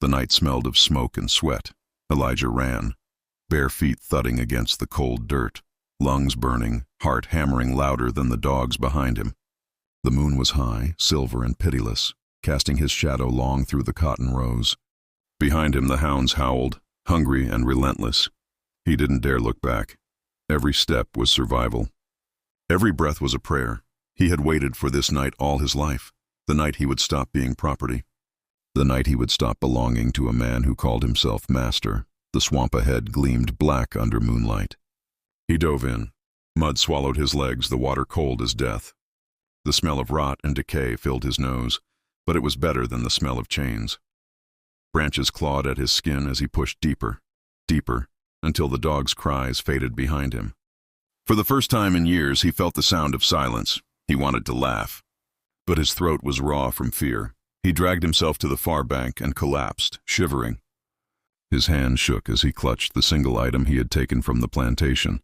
The night smelled of smoke and sweat. Elijah ran, bare feet thudding against the cold dirt, lungs burning, heart hammering louder than the dogs behind him. The moon was high, silver and pitiless, casting his shadow long through the cotton rows. Behind him the hounds howled, hungry and relentless. He didn't dare look back. Every step was survival. Every breath was a prayer. He had waited for this night all his life, the night he would stop being property. The night he would stop belonging to a man who called himself master. The swamp ahead gleamed black under moonlight. He dove in. Mud swallowed his legs, the water cold as death. The smell of rot and decay filled his nose, but it was better than the smell of chains. Branches clawed at his skin as he pushed deeper, deeper, until the dog's cries faded behind him. For the first time in years, he felt the sound of silence. He wanted to laugh, but his throat was raw from fear. He dragged himself to the far bank and collapsed, shivering. His hand shook as he clutched the single item he had taken from the plantation,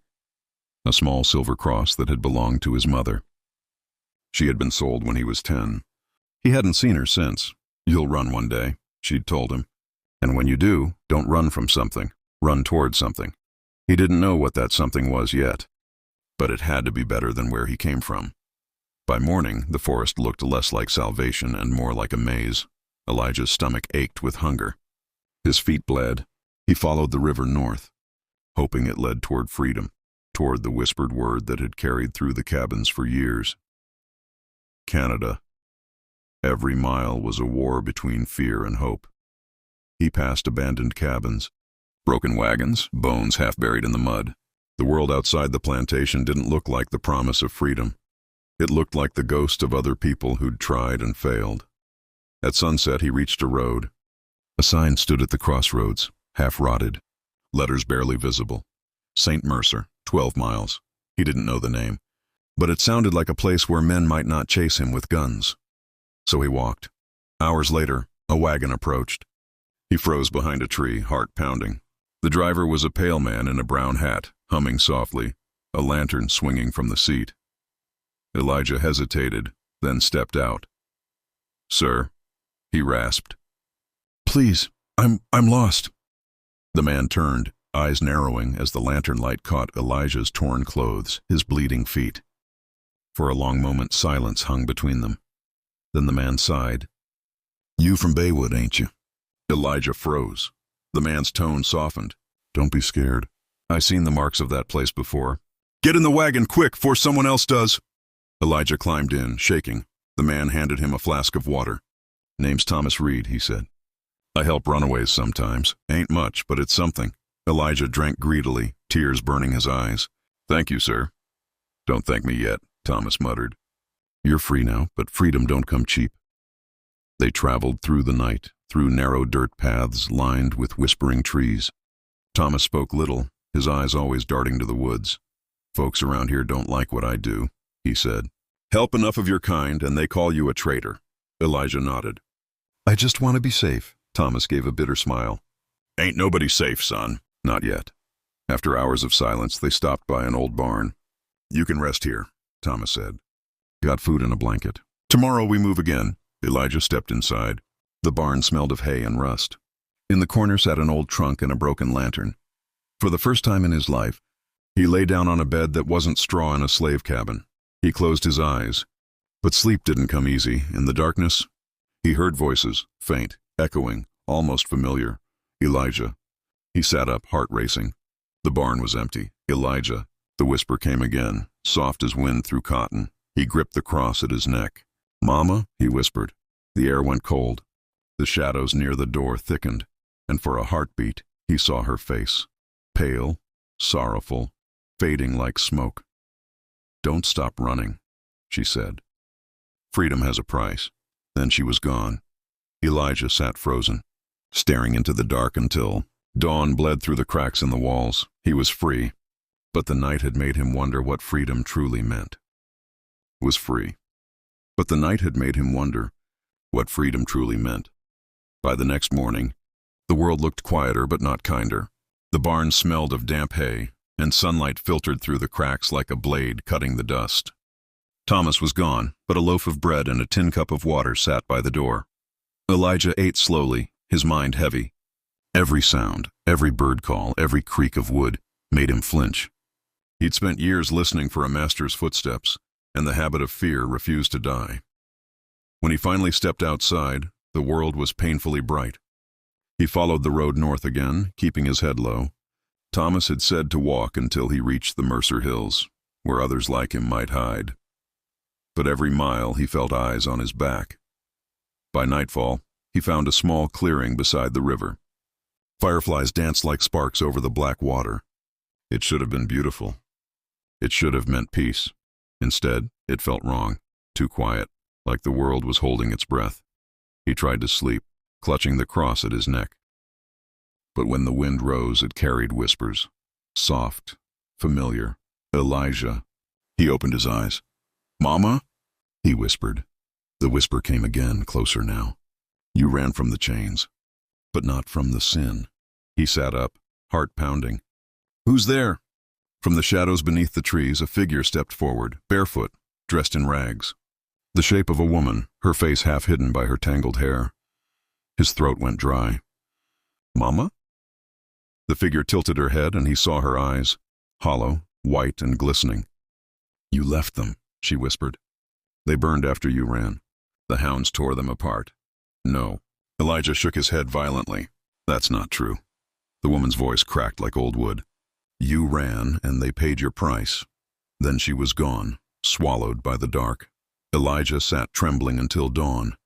a small silver cross that had belonged to his mother. She had been sold when he was 10. He hadn't seen her since. "You'll run one day," she'd told him. "And when you do, don't run from something. Run toward something." He didn't know what that something was yet, but it had to be better than where he came from. By morning, the forest looked less like salvation and more like a maze. Elijah's stomach ached with hunger. His feet bled. He followed the river north, hoping it led toward freedom, toward the whispered word that had carried through the cabins for years. Canada. Every mile was a war between fear and hope. He passed abandoned cabins, broken wagons, bones half buried in the mud. The world outside the plantation didn't look like the promise of freedom. It looked like the ghost of other people who'd tried and failed. At sunset, he reached a road. A sign stood at the crossroads, half rotted, letters barely visible. St. Mercer, 12 miles. He didn't know the name, but it sounded like a place where men might not chase him with guns. So he walked. Hours later, a wagon approached. He froze behind a tree, heart pounding. The driver was a pale man in a brown hat, humming softly, a lantern swinging from the seat. Elijah hesitated, then stepped out. "Sir," he rasped. "Please, I'm lost." The man turned, eyes narrowing as the lantern light caught Elijah's torn clothes, his bleeding feet. For a long moment, silence hung between them. Then the man sighed. "You from Baywood, ain't you?" Elijah froze. The man's tone softened. "Don't be scared. I've seen the marks of that place before. Get in the wagon, quick, before someone else does." Elijah climbed in, shaking. The man handed him a flask of water. "Name's Thomas Reed," he said. "I help runaways sometimes. Ain't much, but it's something." Elijah drank greedily, tears burning his eyes. "Thank you, sir." "Don't thank me yet," Thomas muttered. "You're free now, but freedom don't come cheap." They traveled through the night, through narrow dirt paths lined with whispering trees. Thomas spoke little, his eyes always darting to the woods. "Folks around here don't like what I do," he said. "Help enough of your kind, and they call you a traitor." Elijah nodded. "I just want to be safe." Thomas gave a bitter smile. "Ain't nobody safe, son." "Not yet." After hours of silence, they stopped by an old barn. "You can rest here," Thomas said. "Got food and a blanket. Tomorrow we move again." Elijah stepped inside. The barn smelled of hay and rust. In the corner sat an old trunk and a broken lantern. For the first time in his life, he lay down on a bed that wasn't straw in a slave cabin. He closed his eyes, but sleep didn't come easy. In the darkness, he heard voices, faint, echoing, almost familiar. "Elijah." He sat up, heart racing. The barn was empty. "Elijah." The whisper came again, soft as wind through cotton. He gripped the cross at his neck. "Mama," he whispered. The air went cold. The shadows near the door thickened, and for a heartbeat, he saw her face. Pale, sorrowful, fading like smoke. "Don't stop running," she said. "Freedom has a price." Then she was gone. Elijah sat frozen, staring into the dark until dawn bled through the cracks in the walls. He was free, but the night had made him wonder what freedom truly meant. Was free. But the night had made him wonder what freedom truly meant. By the next morning, the world looked quieter but not kinder. The barn smelled of damp hay, and sunlight filtered through the cracks like a blade cutting the dust. Thomas was gone, but a loaf of bread and a tin cup of water sat by the door. Elijah ate slowly, his mind heavy. Every sound, every bird call, every creak of wood made him flinch. He'd spent years listening for a master's footsteps, and the habit of fear refused to die. When he finally stepped outside, the world was painfully bright. He followed the road north again, keeping his head low. Thomas had said to walk until he reached the Mercer Hills, where others like him might hide. But every mile he felt eyes on his back. By nightfall, he found a small clearing beside the river. Fireflies danced like sparks over the black water. It should have been beautiful. It should have meant peace. Instead, it felt wrong, too quiet, like the world was holding its breath. He tried to sleep, clutching the cross at his neck. But when the wind rose, it carried whispers. Soft, familiar. Elijah. He opened his eyes. "Mama?" he whispered. The whisper came again, closer now. "You ran from the chains, but not from the sin." He sat up, heart pounding. "Who's there?" From the shadows beneath the trees, a figure stepped forward, barefoot, dressed in rags. The shape of a woman, her face half hidden by her tangled hair. His throat went dry. "Mama?" The figure tilted her head, and he saw her eyes, hollow, white and glistening. "You left them," she whispered. "They burned after you ran. The hounds tore them apart." "No." Elijah shook his head violently. "That's not true." The woman's voice cracked like old wood. "You ran, and they paid your price." Then she was gone, swallowed by the dark. Elijah sat trembling until dawn.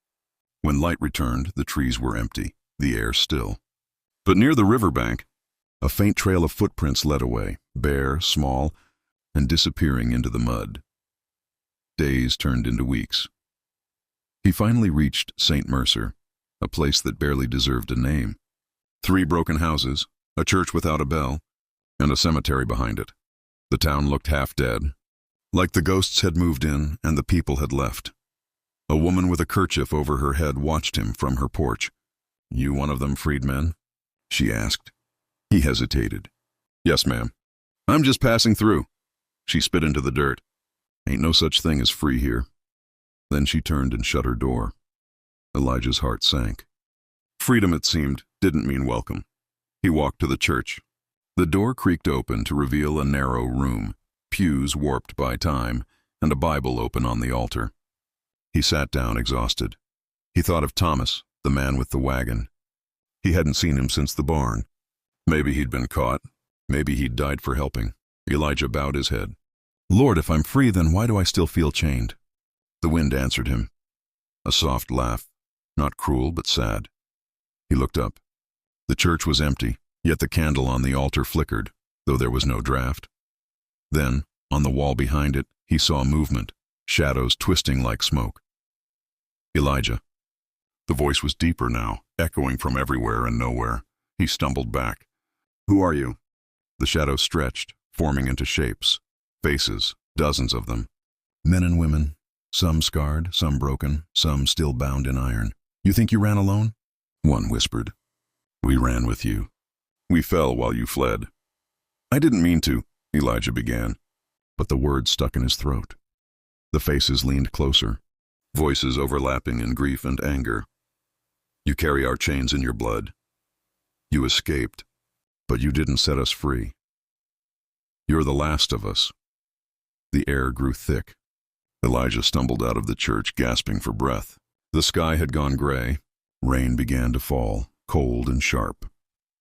When light returned, the trees were empty, the air still. But near the riverbank, a faint trail of footprints led away, bare, small, and disappearing into the mud. Days turned into weeks. He finally reached St. Mercer, a place that barely deserved a name. 3 broken houses, a church without a bell, and a cemetery behind it. The town looked half dead, like the ghosts had moved in and the people had left. A woman with a kerchief over her head watched him from her porch. "You one of them freedmen?" she asked. He hesitated. "Yes, ma'am. I'm just passing through." She spit into the dirt. "Ain't no such thing as free here." Then she turned and shut her door. Elijah's heart sank. Freedom, it seemed, didn't mean welcome. He walked to the church. The door creaked open to reveal a narrow room, pews warped by time, and a Bible open on the altar. He sat down, exhausted. He thought of Thomas, the man with the wagon. He hadn't seen him since the barn. Maybe he'd been caught. Maybe he'd died for helping. Elijah bowed his head. "Lord, if I'm free, then why do I still feel chained?" The wind answered him. A soft laugh, not cruel but sad. He looked up. The church was empty, yet the candle on the altar flickered, though there was no draft. Then, on the wall behind it, he saw movement, shadows twisting like smoke. "Elijah." The voice was deeper now, echoing from everywhere and nowhere. He stumbled back. "Who are you?" The shadows stretched, forming into shapes, faces, dozens of them. Men and women, some scarred, some broken, some still bound in iron. "You think you ran alone?" One whispered. "We ran with you. We fell while you fled." "I didn't mean to," Elijah began, but the words stuck in his throat. The faces leaned closer, voices overlapping in grief and anger. "You carry our chains in your blood. You escaped, but you didn't set us free. You're the last of us." The air grew thick. Elijah stumbled out of the church, gasping for breath. The sky had gone gray. Rain began to fall, cold and sharp.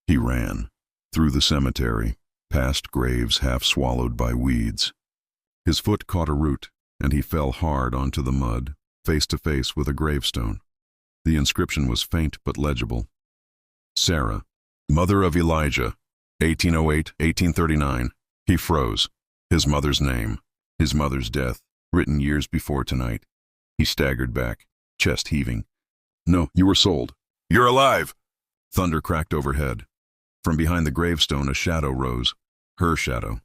He ran, through the cemetery, past graves half swallowed by weeds. His foot caught a root, and he fell hard onto the mud, face to face with a gravestone. The inscription was faint but legible. Sarah, mother of Elijah, 1808-1839. He froze. His mother's name, his mother's death, written years before tonight. He staggered back, chest heaving. "No, you were sold." "You're alive!" Thunder cracked overhead. From behind the gravestone, a shadow rose. Her shadow.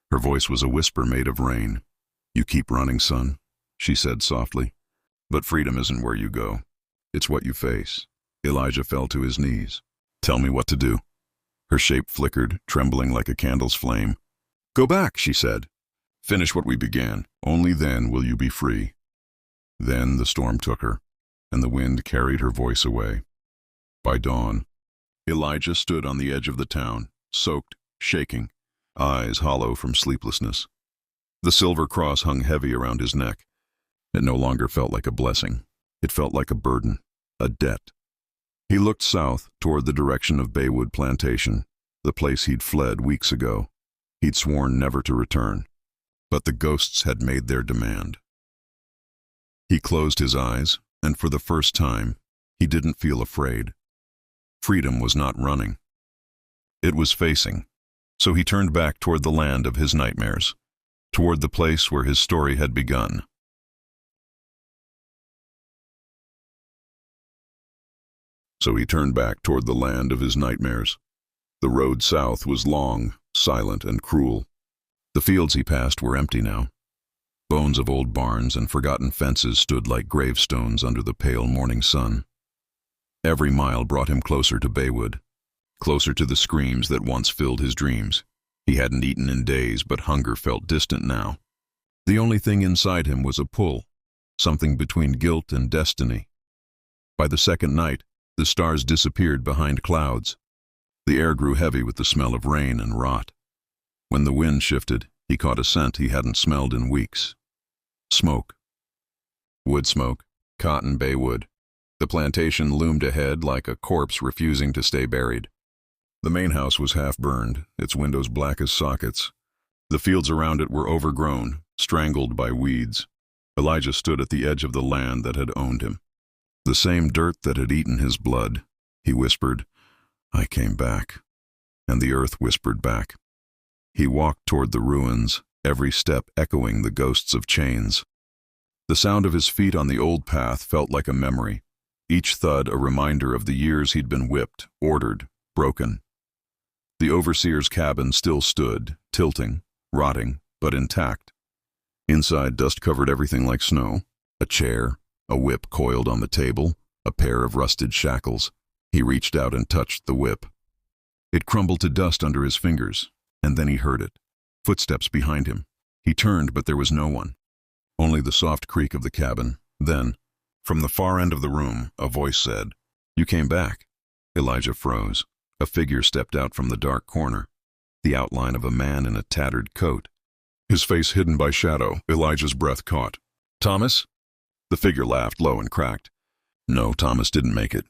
Her voice was a whisper made of rain. "You keep running, son," she said softly. "But freedom isn't where you go. It's what you face." Elijah fell to his knees. "Tell me what to do." Her shape flickered, trembling like a candle's flame. "Go back," she said. "Finish what we began. Only then will you be free." Then the storm took her, and the wind carried her voice away. By dawn, Elijah stood on the edge of the town, soaked, shaking, eyes hollow from sleeplessness. The silver cross hung heavy around his neck. It no longer felt like a blessing. It felt like a burden, a debt. He looked south toward the direction of Baywood Plantation, the place he'd fled weeks ago. He'd sworn never to return. But the ghosts had made their demand. He closed his eyes, and for the first time, he didn't feel afraid. Freedom was not running. It was facing. So he turned back toward the land of his nightmares, toward the place where his story had begun. So he turned back toward the land of his nightmares. The road south was long, silent, and cruel. The fields he passed were empty now. Bones of old barns and forgotten fences stood like gravestones under the pale morning sun. Every mile brought him closer to Baywood, closer to the screams that once filled his dreams. He hadn't eaten in days, but hunger felt distant now. The only thing inside him was a pull, something between guilt and destiny. By the second night, the stars disappeared behind clouds. The air grew heavy with the smell of rain and rot. When the wind shifted, he caught a scent he hadn't smelled in weeks. Smoke. Wood smoke, cotton bay wood. The plantation loomed ahead like a corpse refusing to stay buried. The main house was half burned, its windows black as sockets. The fields around it were overgrown, strangled by weeds. Elijah stood at the edge of the land that had owned him. The same dirt that had eaten his blood. He whispered, "I came back." And the earth whispered back. He walked toward the ruins, every step echoing the ghosts of chains. The sound of his feet on the old path felt like a memory, each thud a reminder of the years he'd been whipped, ordered, broken. The overseer's cabin still stood, tilting, rotting, but intact. Inside, dust covered everything like snow. A chair, a whip coiled on the table, a pair of rusted shackles. He reached out and touched the whip. It crumbled to dust under his fingers, and then he heard it. Footsteps behind him. He turned, but there was no one. Only the soft creak of the cabin. Then, from the far end of the room, a voice said, "You came back." Elijah froze. A figure stepped out from the dark corner, the outline of a man in a tattered coat. His face hidden by shadow, Elijah's breath caught. "Thomas?" The figure laughed low and cracked. "No, Thomas didn't make it.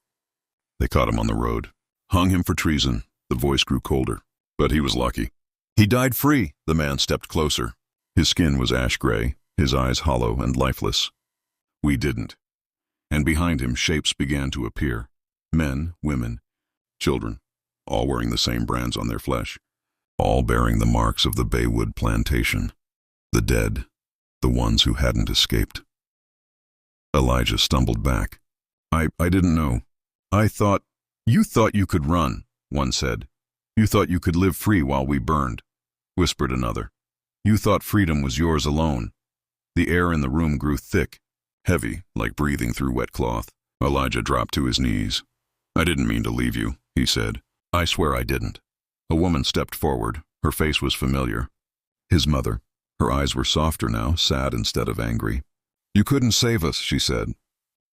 They caught him on the road. Hung him for treason." The voice grew colder. "But he was lucky. He died free." The man stepped closer. His skin was ash gray, his eyes hollow and lifeless. "We didn't." And behind him, shapes began to appear. Men, women, children, all wearing the same brands on their flesh. All bearing the marks of the Baywood Plantation. The dead, the ones who hadn't escaped. Elijah stumbled back. I didn't know. You thought you could run," one said. "You thought you could live free while we burned," whispered another. "You thought freedom was yours alone." The air in the room grew thick, heavy, like breathing through wet cloth. Elijah dropped to his knees. "I didn't mean to leave you," he said. "I swear I didn't." A woman stepped forward. Her face was familiar. His mother. Her eyes were softer now, sad instead of angry. "You couldn't save us," she said.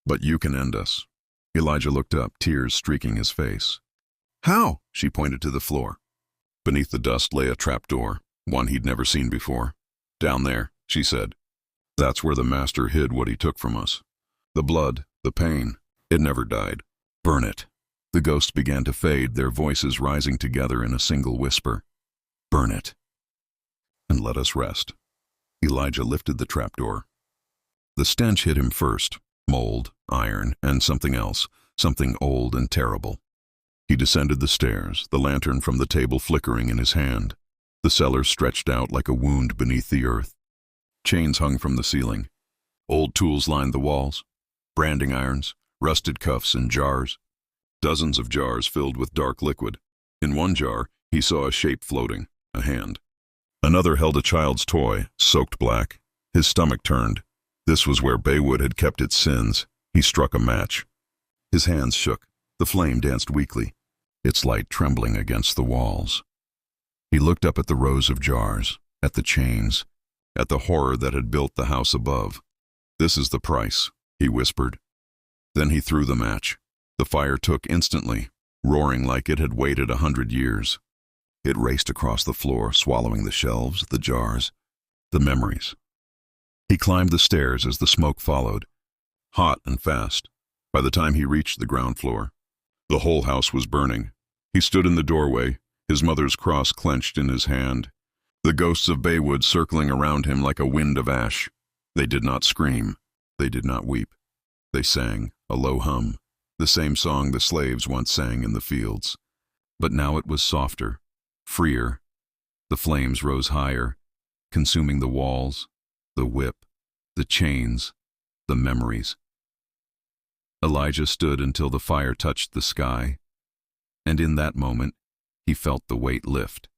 "But you can end us." Elijah looked up, tears streaking his face. "How?" She pointed to the floor. Beneath the dust lay a trapdoor, one he'd never seen before. "Down there," she said. "That's where the master hid what he took from us. The blood, the pain, it never died. Burn it." The ghosts began to fade, their voices rising together in a single whisper. "Burn it. And let us rest." Elijah lifted the trapdoor. The stench hit him first, mold, iron, and something else, something old and terrible. He descended the stairs, the lantern from the table flickering in his hand. The cellar stretched out like a wound beneath the earth. Chains hung from the ceiling. Old tools lined the walls. Branding irons, rusted cuffs, and jars. Dozens of jars filled with dark liquid. In one jar, he saw a shape floating, a hand. Another held a child's toy, soaked black. His stomach turned. This was where Baywood had kept its sins. He struck a match. His hands shook. The flame danced weakly, its light trembling against the walls. He looked up at the rows of jars, at the chains, at the horror that had built the house above. "This is the price," he whispered. Then he threw the match. The fire took instantly, roaring like it had waited 100 years. It raced across the floor, swallowing the shelves, the jars, the memories. He climbed the stairs as the smoke followed, hot and fast. By the time he reached the ground floor, the whole house was burning. He stood in the doorway, his mother's cross clenched in his hand, the ghosts of Baywood circling around him like a wind of ash. They did not scream. They did not weep. They sang, a low hum, the same song the slaves once sang in the fields. But now it was softer, freer. The flames rose higher, consuming the walls, the whip, the chains, the memories. Elijah stood until the fire touched the sky, and in that moment, he felt the weight lift.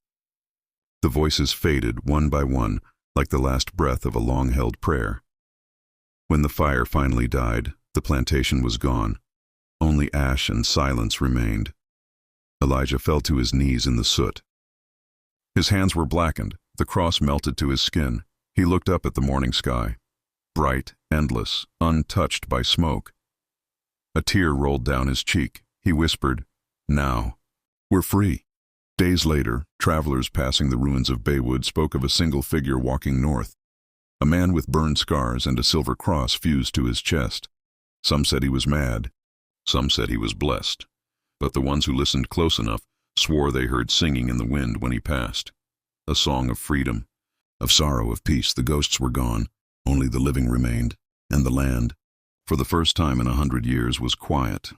The voices faded one by one, like the last breath of a long-held prayer. When the fire finally died, the plantation was gone. Only ash and silence remained. Elijah fell to his knees in the soot. His hands were blackened, the cross melted to his skin. He looked up at the morning sky, bright, endless, untouched by smoke. A tear rolled down his cheek. He whispered, "Now, we're free." Days later, travelers passing the ruins of Baywood spoke of a single figure walking north. A man with burned scars and a silver cross fused to his chest. Some said he was mad. Some said he was blessed. But the ones who listened close enough swore they heard singing in the wind when he passed. A song of freedom, of sorrow, of peace. The ghosts were gone. Only the living remained. And the land, for the first time in 100 years, was quiet.